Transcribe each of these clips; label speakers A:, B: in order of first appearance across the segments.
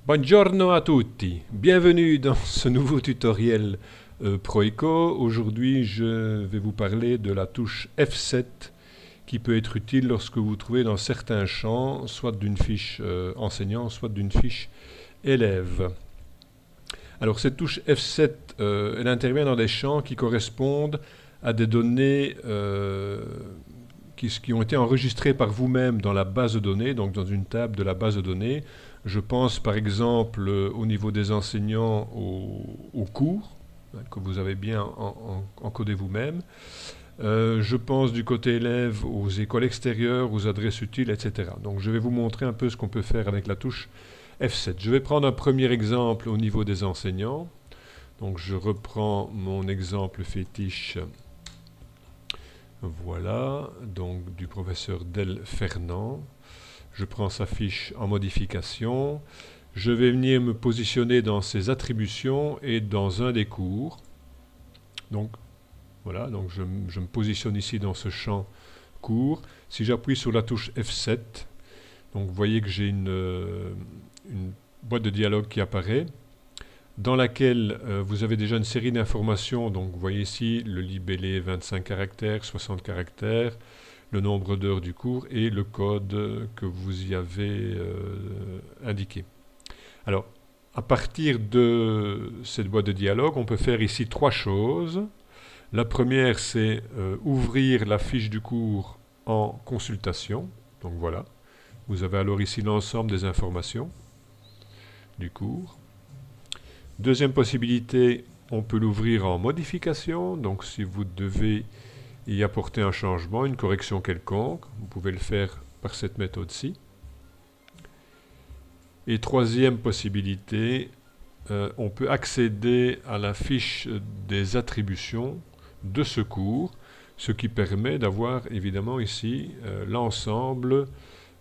A: Buongiorno a tutti, bienvenue dans ce nouveau tutoriel Proeco. Aujourd'hui, je vais vous parler de la touche F7 qui peut être utile lorsque vous trouvez dans certains champs, soit d'une fiche enseignant, soit d'une fiche élève. Alors cette touche F7, elle intervient dans des champs qui correspondent à des données qui ont été enregistrées par vous-même dans la base de données, donc dans une table de la base de données. Je pense par exemple au niveau des enseignants aux cours, que vous avez bien encodé vous-même. Je pense du côté élève aux écoles extérieures, aux adresses utiles, etc. Donc je vais vous montrer un peu ce qu'on peut faire avec la touche F7. Je vais prendre un premier exemple au niveau des enseignants. Donc je reprends mon exemple fétiche. Voilà, donc du professeur Del Fernand. Je prends sa fiche en modification. Je vais venir me positionner dans ses attributions et dans un des cours. Donc voilà, donc je me positionne ici dans ce champ cours. Si j'appuie sur la touche F7, donc vous voyez que j'ai une boîte de dialogue qui apparaît, dans laquelle vous avez déjà une série d'informations. Donc vous voyez ici le libellé 25 caractères, 60 caractères, le nombre d'heures du cours et le code que vous y avez indiqué. Alors, à partir de cette boîte de dialogue, on peut faire ici trois choses. La première, c'est ouvrir la fiche du cours en consultation. Donc voilà, vous avez alors ici l'ensemble des informations du cours. Deuxième possibilité, on peut l'ouvrir en modification. Donc si vous devez y apporter un changement, une correction quelconque, vous pouvez le faire par cette méthode-ci. Et troisième possibilité, on peut accéder à la fiche des attributions de ce cours, ce qui permet d'avoir évidemment ici l'ensemble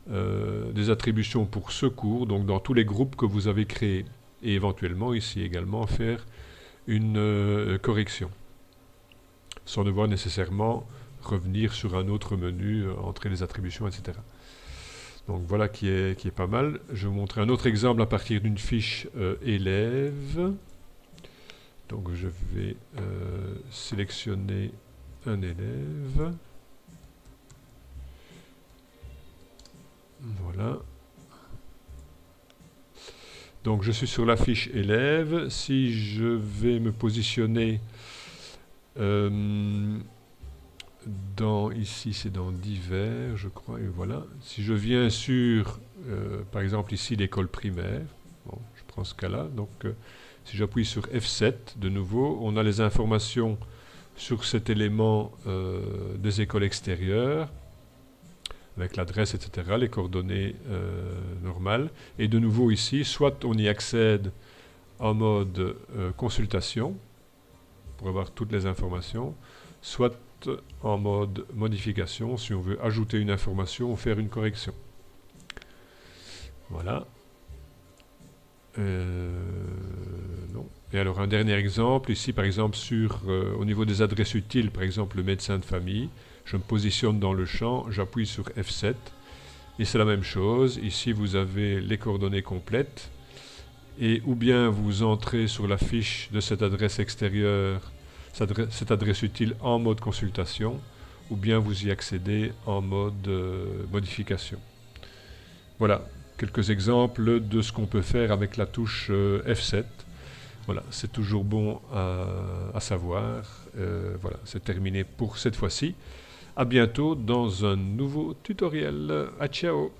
A: des attributions pour ce cours, donc dans tous les groupes que vous avez créés, et éventuellement ici également faire une correction, sans devoir nécessairement revenir sur un autre menu, entrer les attributions, etc. Donc voilà qui est pas mal. Je vais vous montrer un autre exemple à partir d'une fiche élève. Donc je vais sélectionner un élève. Voilà. Donc je suis sur la fiche élève. Si je vais me positionner ici c'est dans divers, je crois, et voilà. Si je viens sur, par exemple ici l'école primaire, bon, je prends ce cas-là, donc si j'appuie sur F7, de nouveau, on a les informations sur cet élément des écoles extérieures, avec l'adresse, etc., les coordonnées normales. Et de nouveau ici, soit on y accède en mode consultation, pour avoir toutes les informations, soit en mode modification, si on veut ajouter une information ou faire une correction. Voilà. Non. Et alors un dernier exemple, ici par exemple au niveau des adresses utiles, par exemple le médecin de famille, je me positionne dans le champ, j'appuie sur F7, et c'est la même chose, ici vous avez les coordonnées complètes, et ou bien vous entrez sur la fiche de cette adresse extérieure, cette adresse utile en mode consultation, ou bien vous y accédez en mode modification. Voilà, quelques exemples de ce qu'on peut faire avec la touche F7. Voilà, c'est toujours bon à savoir. Voilà, c'est terminé pour cette fois-ci. À bientôt dans un nouveau tutoriel. À ciao!